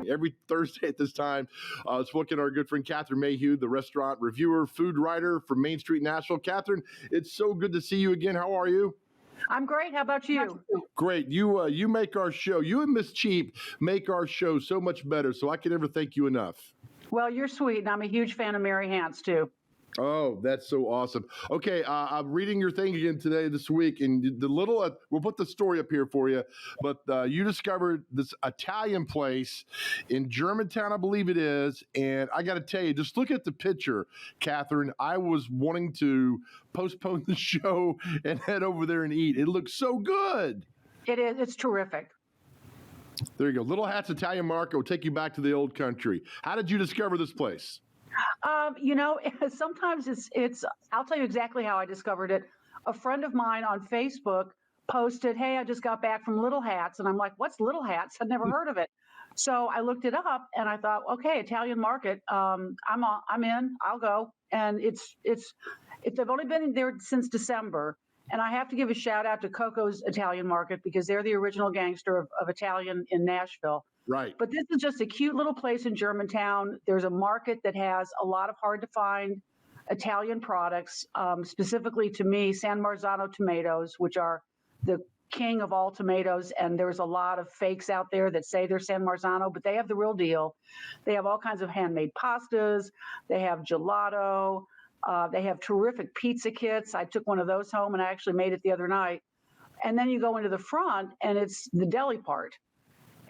wrong. Every Thursday at this time, it's looking at our good friend Catherine Mayhew, the restaurant reviewer, food writer from Main Street Nashville. Catherine, it's so good to see you again. How are you? I'm great. How about you? Great. You make our show. You and Miss Cheap make our show so much better. So I can never thank you enough. Well, you're sweet, and I'm a huge fan of Mary Hance, too. Oh, that's so awesome. Okay, I'm reading your thing again this week, and we'll put the story up here for you, but you discovered this Italian place in Germantown, I believe it is, and I got to tell you, just look at the picture, Catherine. I was wanting to postpone the show and head over there and eat. It looks so good. It is. It's terrific. There you go. Little Hats Italian Market will take you back to the old country. How did you discover this place? Sometimes it's, I'll tell you exactly how I discovered it. A friend of mine on Facebook posted, "Hey, I just got back from Little Hats." And I'm like, "What's Little Hats? I've never heard of it." So I looked it up and I thought, okay, Italian Market. I'm in, I'll go. And they've only been there since December. And I have to give a shout out to Coco's Italian Market because they're the original gangster of Italian in Nashville. Right. But this is just a cute little place in Germantown. There's a market that has a lot of hard to find Italian products, specifically to me, San Marzano tomatoes, which are the king of all tomatoes. And there's a lot of fakes out there that say they're San Marzano, but they have the real deal. They have all kinds of handmade pastas. They have gelato. They have terrific pizza kits. I took one of those home and I actually made it the other night. And then you go into the front and it's the deli part.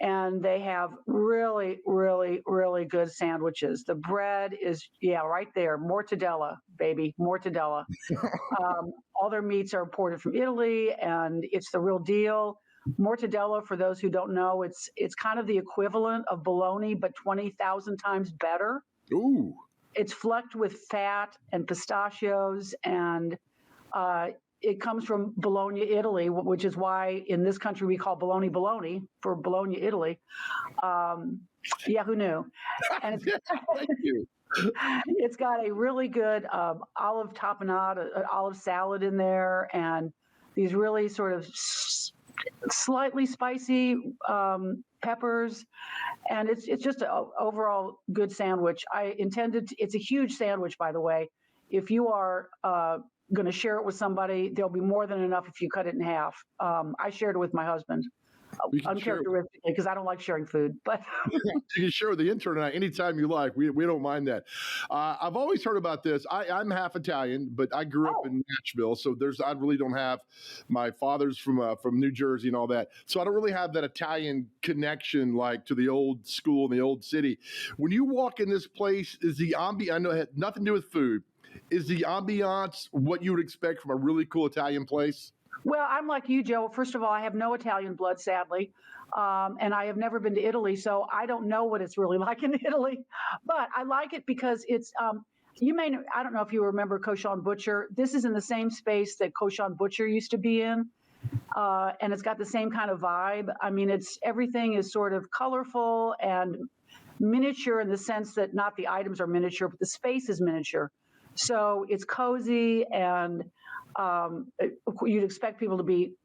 And they have really, really, really good sandwiches. The bread is, right there. Mortadella, baby, mortadella. All their meats are imported from Italy, and it's the real deal. Mortadella, for those who don't know, it's kind of the equivalent of bologna, but 20,000 times better. Ooh. It's flecked with fat and pistachios, and it comes from Bologna, Italy, which is why in this country we call bologna for Bologna, Italy. Who knew? And Thank you. It's got a really good olive tapenade, olive salad in there, and these really sort of slightly spicy peppers, and it's just an overall good sandwich. It's a huge sandwich, by the way. If you are going to share it with somebody, there'll be more than enough if you cut it in half. I shared it with my husband, uncharacteristically, because I don't like sharing food. But you can share with the intern and I anytime you like. We don't mind that. I've always heard about this. I'm half Italian, but I grew up in Nashville, so I really don't have my father's from New Jersey and all that. So I don't really have that Italian connection like to the old school and the old city. When you walk in this place, is the ambiance? I know it had nothing to do with food. Is the ambiance what you would expect from a really cool Italian place? Well, I'm like you, Joe. First of all, I have no Italian blood, sadly, and I have never been to Italy, so I don't know what it's really like in Italy. But I like it because it's I don't know if you remember Cochon Butcher. This is in the same space that Cochon Butcher used to be in, and it's got the same kind of vibe. I mean, everything is sort of colorful and miniature in the sense that not the items are miniature, but the space is miniature. So it's cozy, and you'd expect people to be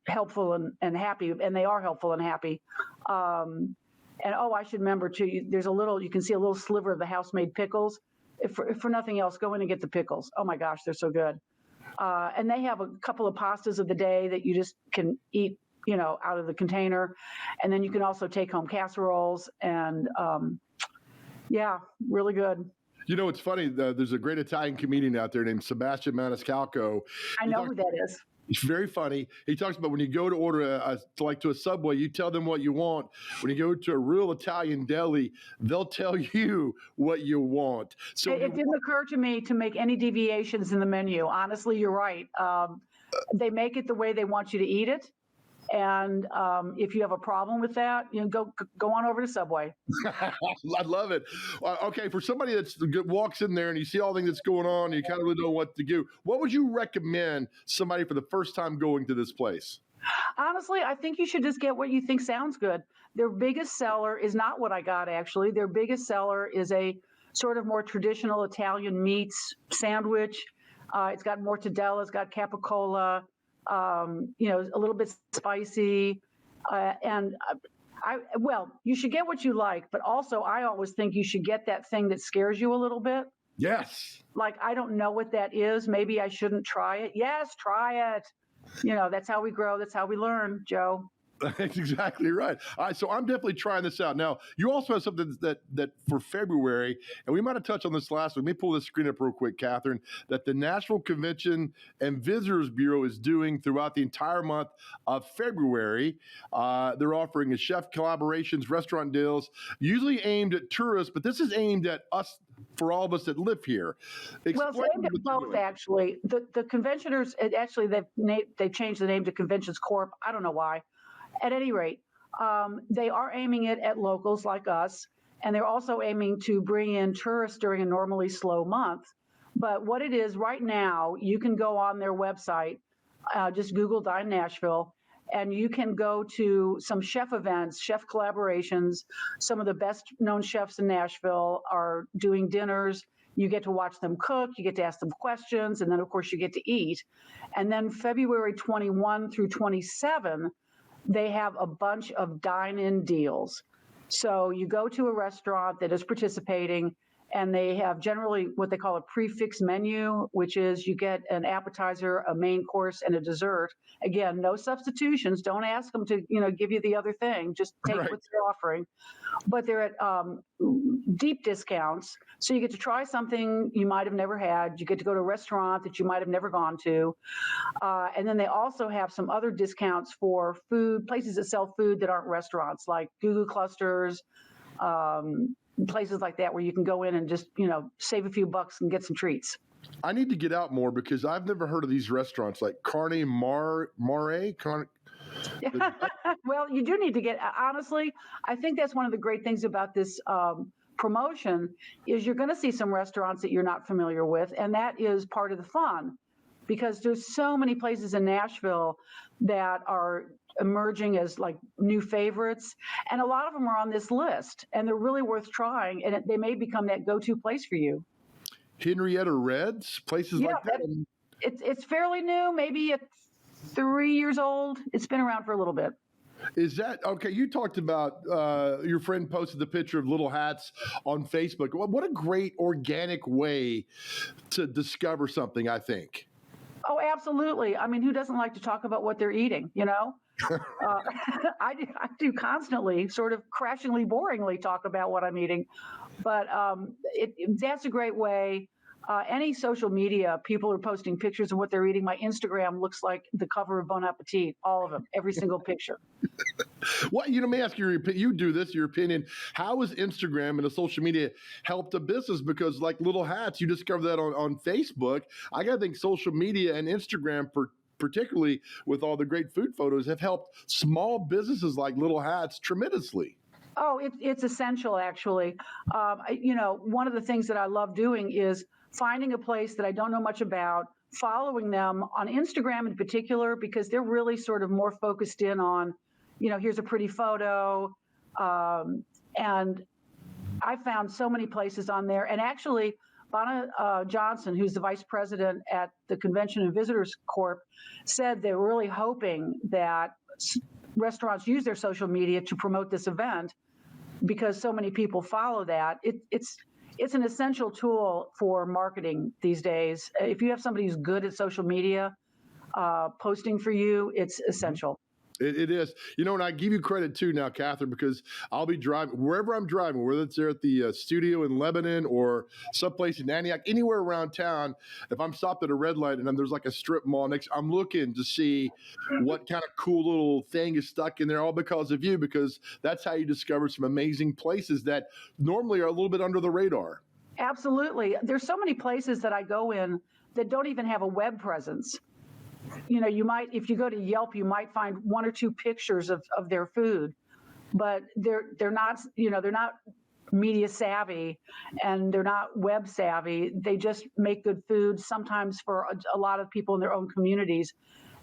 helpful and happy, and they are helpful and happy. And I should remember too. You can see a little sliver of the house-made pickles. If for nothing else, go in and get the pickles. Oh my gosh, they're so good. And they have a couple of pastas of the day that you just can eat, out of the container, and then you can also take home casseroles, and really good. It's funny. There's a great Italian comedian out there named Sebastian Maniscalco. I know who that is. It's very funny. He talks about when you go to order to a Subway, you tell them what you want. When you go to a real Italian deli, they'll tell you what you want. So it didn't occur to me to make any deviations in the menu. Honestly, you're right. They make it the way they want you to eat it. And if you have a problem with that, go on over to Subway. I love it. Okay, for somebody that walks in there and you see all the things that's going on, and you kind of really don't know what to do, what would you recommend somebody for the first time going to this place? Honestly, I think you should just get what you think sounds good. Their biggest seller is not what I got, actually. Their biggest seller is a sort of more traditional Italian meats sandwich. It's got mortadella, it's got capicola, a little bit spicy. And Well, you should get what you like, but also I always think you should get that thing that scares you a little bit. Yes. Like, I don't know what that is. Maybe I shouldn't try it. Yes, try it. That's how we grow. That's how we learn, Joe. That's exactly right. All right, so I'm definitely trying this out. Now, you also have something that for February, and we might have touched on this last week. Let me pull this screen up real quick, Catherine, that the Nashville Convention and Visitors Bureau is doing throughout the entire month of February. They're offering a chef collaborations, restaurant deals, usually aimed at tourists, but this is aimed at us, for all of us that live here. Well, it's aimed at both, actually. The conventioners, they've changed the name to Conventions Corp. I don't know why. At any rate, they are aiming it at locals like us, and they're also aiming to bring in tourists during a normally slow month. But what it is right now, you can go on their website, just Google Dine Nashville, and you can go to some chef events, chef collaborations. Some of the best known chefs in Nashville are doing dinners. You get to watch them cook, you get to ask them questions, and then, of course, you get to eat. And then February 21 through 27, they have a bunch of dine-in deals. So you go to a restaurant that is participating, and they have generally what they call a prefix menu, which is you get an appetizer, a main course, and a dessert. Again, no substitutions. Don't ask them to, give you the other thing. Just take what they're offering. But they're at deep discounts. So you get to try something you might have never had. You get to go to a restaurant that you might have never gone to. And then they also have some other discounts for food, places that sell food that aren't restaurants, like Goo Clusters, places like that where you can go in and just, save a few bucks and get some treats. I need to get out more because I've never heard of these restaurants like Carne Mare. Well, you do need to get, honestly, I think that's one of the great things about this promotion is you're going to see some restaurants that you're not familiar with, and that is part of the fun because there's so many places in Nashville that are emerging as like new favorites, and a lot of them are on this list, and they're really worth trying, and they may become that go-to place for you. Henrietta Red's, places like that. It's fairly new, maybe 3 years old. It's been around for a little bit. Is that okay? You talked about your friend posted the picture of Little Hats on Facebook. What a great organic way to discover something, I think. Oh, absolutely. I mean, who doesn't like to talk about what they're eating, I do constantly, sort of crashingly, boringly talk about what I'm eating. But that's a great way. Any social media, people are posting pictures of what they're eating. My Instagram looks like the cover of Bon Appetit, all of them, every single picture. Well, let me ask you your opinion. How has Instagram and the social media helped a business? Because like Little Hats, you discovered that on Facebook. I got to think social media and Instagram, particularly with all the great food photos, have helped small businesses like Little Hats tremendously. Oh, it's essential, actually. One of the things that I love doing is finding a place that I don't know much about, following them on Instagram in particular, because they're really sort of more focused in on, here's a pretty photo. And I found so many places on there. And actually, Bonna Johnson, who's the vice president at the Convention and Visitors Corp, said they're really hoping that restaurants use their social media to promote this event because so many people follow that. It's an essential tool for marketing these days. If you have somebody who's good at social media posting for you, it's essential. It is. And I give you credit too now, Catherine, because I'll be driving wherever I'm driving, whether it's there at the studio in Lebanon or someplace in Antioch, anywhere around town. If I'm stopped at a red light and there's like a strip mall next, I'm looking to see what kind of cool little thing is stuck in there, all because of you, because that's how you discover some amazing places that normally are a little bit under the radar. Absolutely. There's so many places that I go in that don't even have a web presence. You might, if you go to Yelp, you might find one or two pictures of their food, but they're not, they're not media savvy and they're not web savvy. They just make good food, sometimes for a lot of people in their own communities.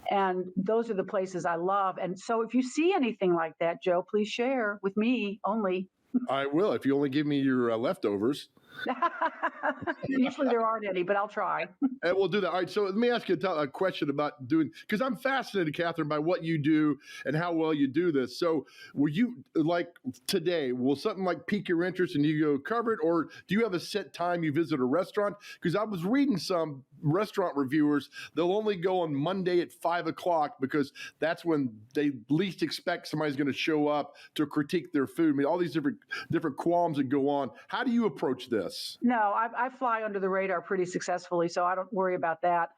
And those are the places I love. And so if you see anything like that, Joe, please share with me only. I will, if you only give me your leftovers. Usually there aren't any, but I'll try. And we'll do that. All right. So let me ask you a question about doing, because I'm fascinated, Catherine, by what you do and how well you do this. So were you, like today, will something like pique your interest and you go cover it, or do you have a set time you visit a restaurant? Because I was reading some restaurant reviewers, they'll only go on Monday at 5 o'clock because that's when they least expect somebody's going to show up to critique their food. I mean, all these different qualms that go on. How do you approach this? No, I fly under the radar pretty successfully, so I don't worry about that.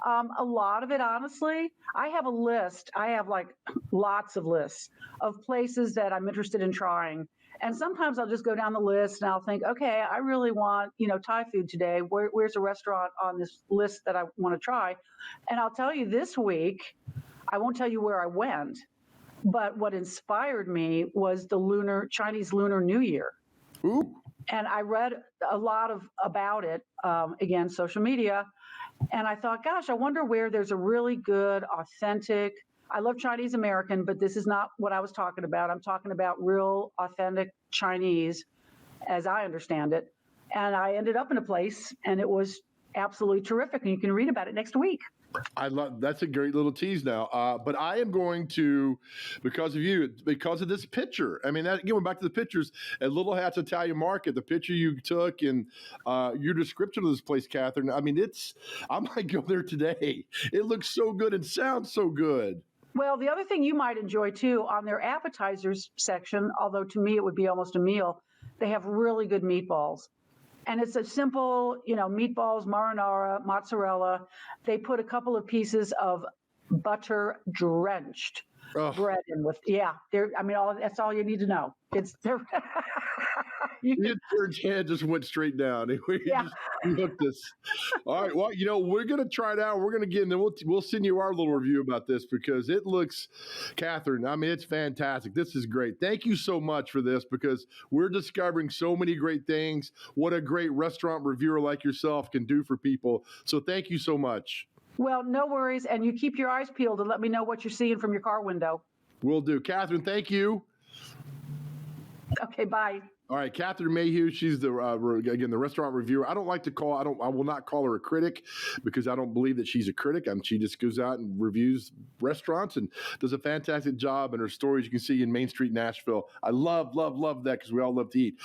A lot of it, honestly, I have a list. I have like lots of lists of places that I'm interested in trying. And sometimes I'll just go down the list and I'll think, okay, I really want, Thai food today. Where's a restaurant on this list that I want to try? And I'll tell you this week, I won't tell you where I went, but what inspired me was the Chinese Lunar New Year. Ooh. And I read a lot about it, again, social media. And I thought, gosh, I wonder where there's a really good, authentic, I love Chinese American, but this is not what I was talking about. I'm talking about real, authentic Chinese, as I understand it. And I ended up in a place, and it was absolutely terrific. And you can read about it next week. I love that's a great little tease now. But I am going to, because of this picture. I mean, going back to the pictures at Little Hats Italian Market, the picture you took and your description of this place, Catherine. I mean, I might go there today. It looks so good and sounds so good. Well, the other thing you might enjoy too, on their appetizers section, although to me it would be almost a meal, they have really good meatballs. And it's a simple, meatballs, marinara, mozzarella. They put a couple of pieces of butter drenched bread in with, that's all you need to know. Your head just went straight down. Yeah. You hooked us. All right. Well, we're going to try it out. We're going to get, and then we'll send you our little review about this because it looks, Catherine, I mean, it's fantastic. This is great. Thank you so much for this because we're discovering so many great things. What a great restaurant reviewer like yourself can do for people. So thank you so much. Well, no worries. And you keep your eyes peeled and let me know what you're seeing from your car window. Will do. Catherine, thank you. Okay, bye. All right, Catherine Mayhew. She's the restaurant reviewer. I will not call her a critic because I don't believe that she's a critic. She just goes out and reviews restaurants and does a fantastic job. And her stories you can see in Main Street, Nashville. I love that because we all love to eat.